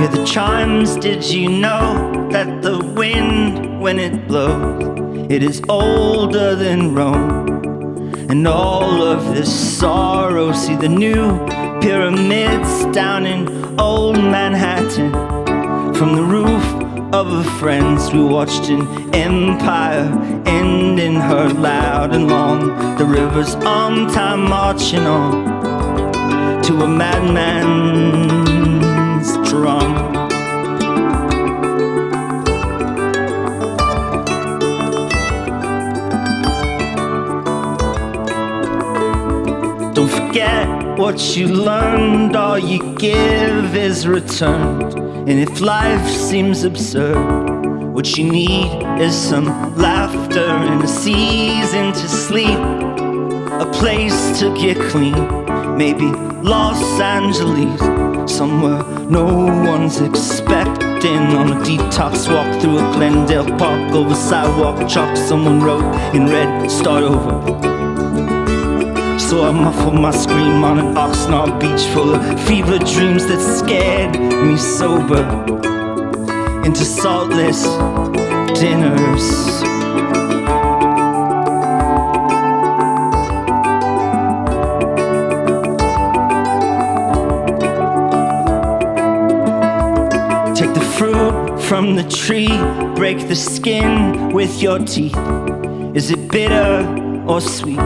Hear the chimes, did you know that the wind, when it blows, it is older than Rome? And all of this sorrow, see the new pyramids down in old Manhattan. From the roof of a friend's, we watched an empire end in her loud and long. The river's on time marching on to a madman's drum. Don't forget what you learned, all you give is returned. And if life seems absurd, what you need is some laughter and a season to sleep, a place to get clean, maybe Los Angeles, somewhere no one's expecting. On a detox walk through a Glendale park, over sidewalk chalk, someone wrote in red, start over. So I muffled my scream on an Oxnard beach full of fever dreams that scared me sober into saltless dinners. Take the fruit from the tree, break the skin with your teeth. Is it bitter or sweet?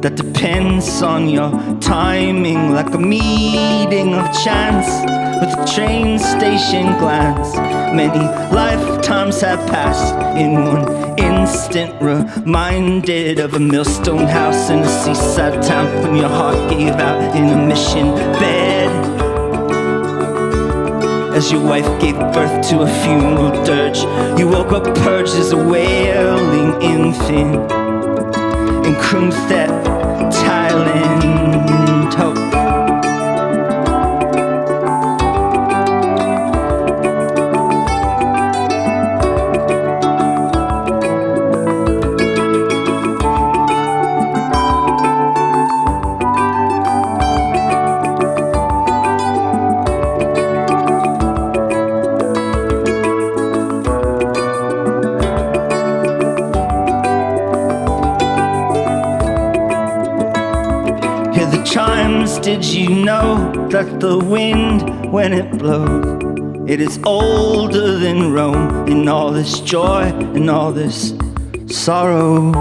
That depends on your timing, like a meeting of chance with a train station glance. Many lifetimes have passed in one instant, reminded of a millstone house in a seaside town when your heart gave out in a mission bed. As your wife gave birth to a funeral dirge, you woke up purged as a wailing infant and crooned that Thailand hope. Chimes, did you know that the wind, when it blows, it is older than Rome? In all this joy and all this sorrow.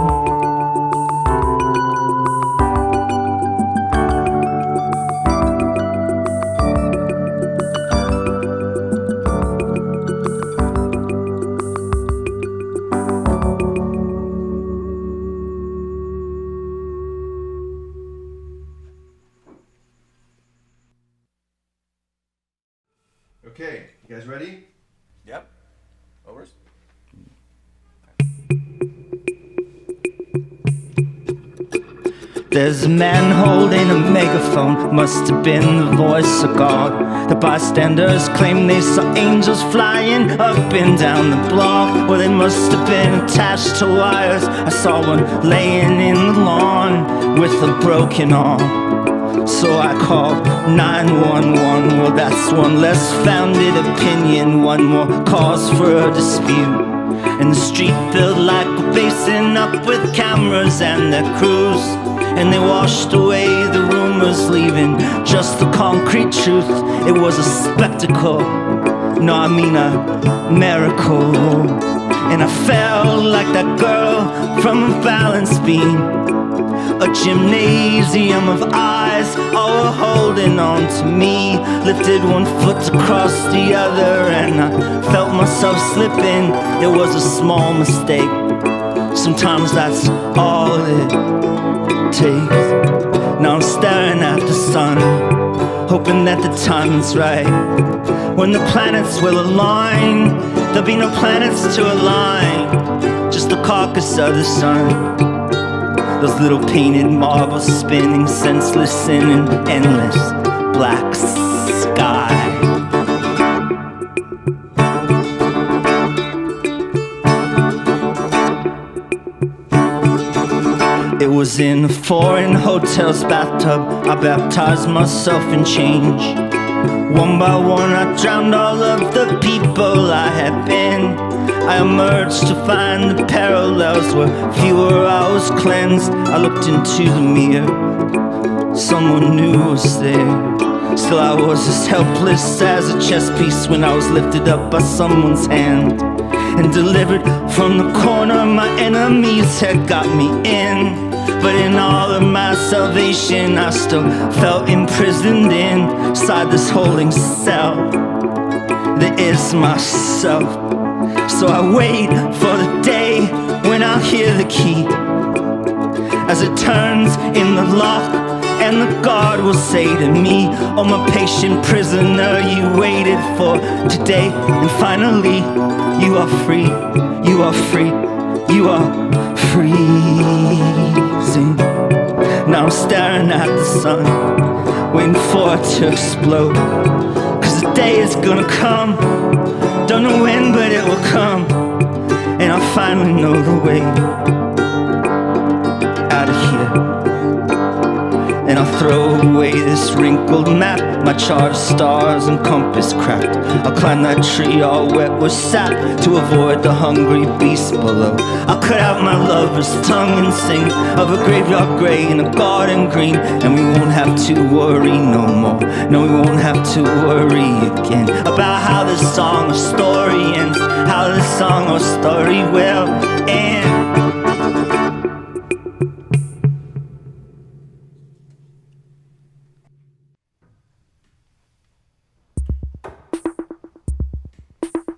Okay, you guys ready? Yep. Overs. There's a man holding a megaphone, must have been the voice of God. The bystanders claim they saw angels flying up and down the block. Well, they must have been attached to wires. I saw one laying in the lawn with a broken arm. So I called 911. Well, that's one less founded opinion, one more cause for a dispute. And the street filled like a basin up with cameras and their crews. And they washed away the rumors, leaving just the concrete truth. It was a spectacle, no, I mean a miracle. And I felt like that girl from a balance beam, a gymnasium of eyes, all were holding on to me. Lifted one foot to cross the other, and I felt myself slipping. It was a small mistake. Sometimes that's all it takes. Now I'm staring at the sun, hoping that the timing's right. When the planets will align, there'll be no planets to align, just the carcass of the sun. Those little painted marbles spinning senseless in an endless black sky. It was in a foreign hotel's bathtub I baptized myself in change. One by one I drowned all of the people I had been. I emerged to find the parallels where fewer I was cleansed. I looked into the mirror, someone new was there. Still I was as helpless as a chess piece when I was lifted up by someone's hand and delivered from the corner my enemies had got me in. But in all of my salvation I still felt imprisoned inside this holding cell that is myself. So I wait for the day when I'll hear the key as it turns in the lock, and the guard will say to me, "Oh, my patient prisoner, you waited for today, and finally you are free, you are free, you are freezing." Now I'm staring at the sun, waiting for it to explode, 'cause the day is gonna come, don't know when, but it will come, and I'll finally know the way out of here. And I'll throw away this wrinkled map, my chart of stars and compass cracked. I'll climb that tree all wet with sap to avoid the hungry beast below. I'll cut out my lover's tongue and sing of a graveyard grey and a garden green, and we won't have to worry no more. No, we won't have to worry again about how this song or story ends, how this song or story will end.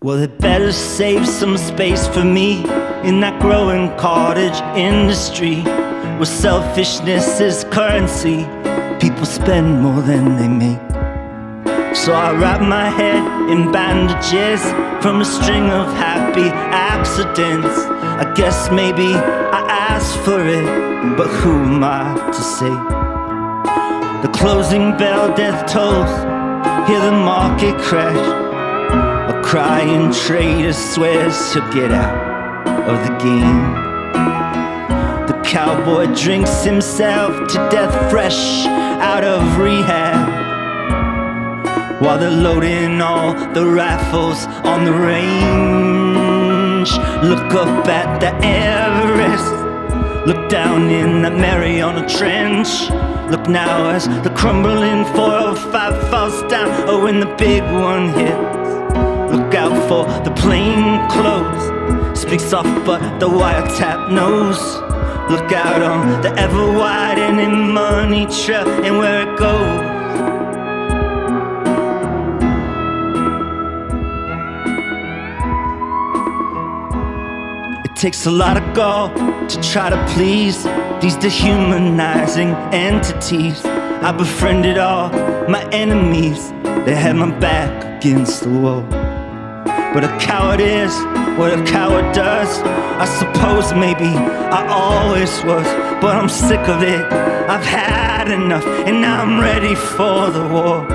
Well, they better save some space for me in that growing cottage industry where selfishness is currency. People spend more than they make. So I wrap my head in bandages from a string of happy accidents. I guess maybe I asked for it, but who am I to say? The closing bell, death tolls, hear the market crash. A crying trader swears he'll get out of the game. The cowboy drinks himself to death fresh out of rehab, while they're loading all the rifles on the range. Look up at the Everest, look down in the Mariana Trench. Look now as the crumbling 405 falls down, oh, when the big one hits. Look out for the plain clothes, speak soft but the wiretap knows. Look out on the ever-widening money trail and where it goes. It takes a lot of gall to try to please these dehumanizing entities. I befriended all my enemies, they had my back against the wall. But a coward is what a coward does. I suppose maybe I always was, but I'm sick of it. I've had enough, and now I'm ready for the war.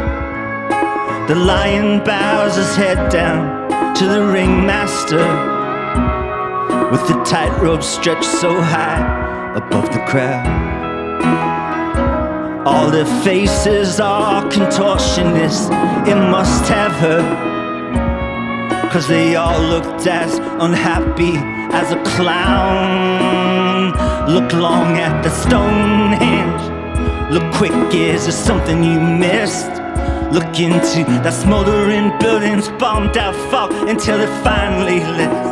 The lion bows his head down to the ringmaster, with the tightrope stretched so high above the crowd. All their faces are contortionists, it must have hurt, 'cause they all looked as unhappy as a clown. Look long at the Stonehenge, look quick, is there something you missed? Look into that smoldering building's bombed out fog until it finally lifts.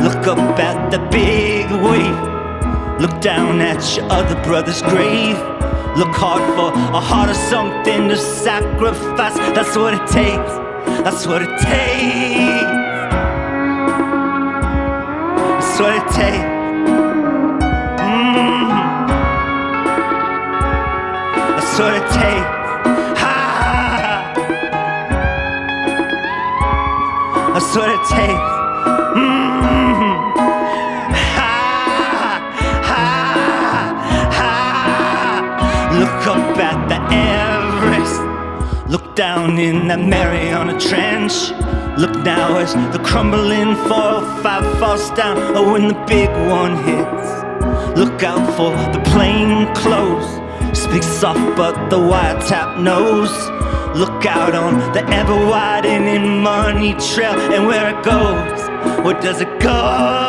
Look up at the big wave, look down at your other brother's grave. Look hard for a heart or something to sacrifice. That's what it takes, that's what it takes. That's what it takes. That's what it takes. Ha! That's what it takes. Look up at the Everest, look down in that Mariana Trench. Look now as the crumbling 405 falls down, oh, when the big one hits. Look out for the plain clothes, speak soft but the wiretap knows. Look out on the ever-widening money trail, and where it goes, where does it go?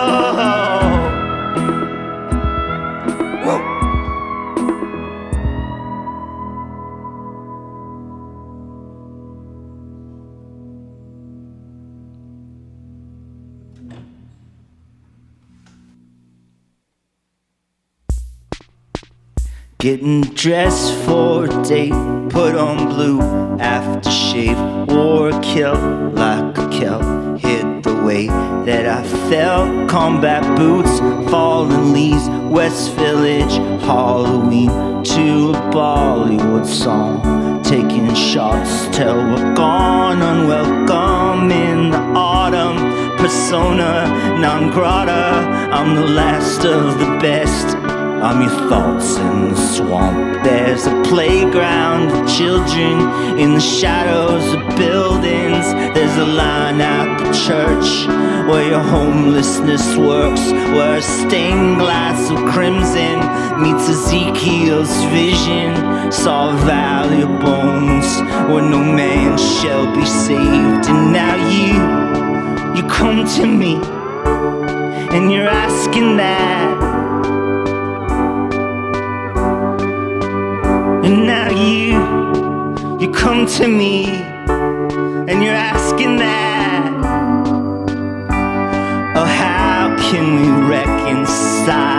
Getting dressed for a date, put on blue aftershave, wore a kilt like a Celt, hid the way that I felt. Combat boots, fallen leaves, West Village, Halloween, to a Bollywood song, taking shots till we're gone, unwelcome in the autumn. Persona non grata, I'm the last of the best. I'm your thoughts in the swamp. There's a playground of children in the shadows of buildings. There's a line at the church where your homelessness works, where a stained glass of crimson meets Ezekiel's vision. Saw a valley of bones where no man shall be saved. And now you come to me and you're asking that. And now you come to me and you're asking that. Oh, how can we reconcile?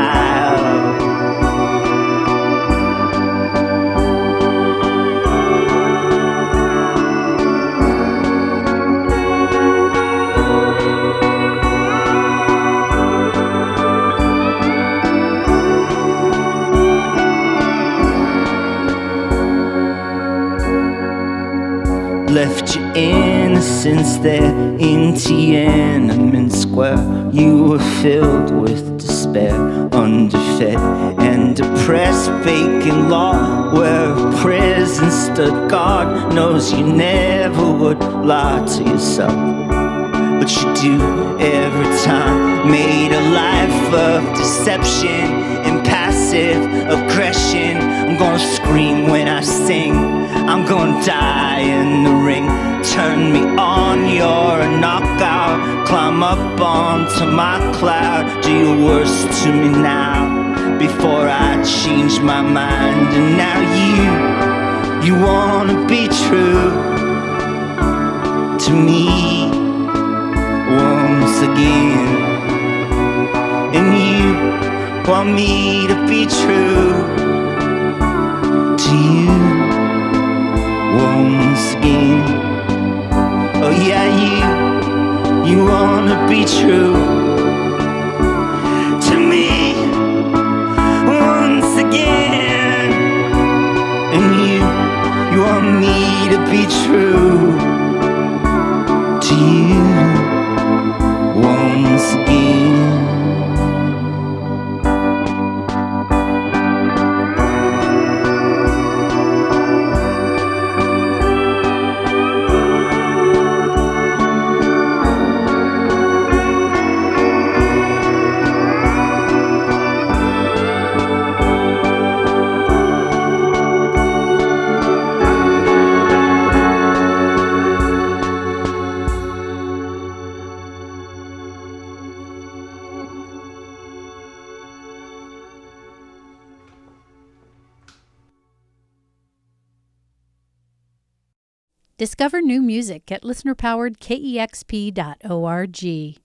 Left your innocence there in Tiananmen Square. You were filled with despair, underfed and depressed, vacant law where a prison stood guard. Knows you never would lie to yourself, but you do every time. Made a life of deception and passive aggression. I'm gonna scream when I sing, I'm gonna die in the ring. Turn me on, you're a knockout. Climb up onto my cloud. Do your worst to me now before I change my mind. And now you wanna be true to me once again. And you want me to be true to you once again. Oh yeah, you wanna be true to me once again. And you want me to be true to you once again. Discover new music at listener-powered KEXP.org.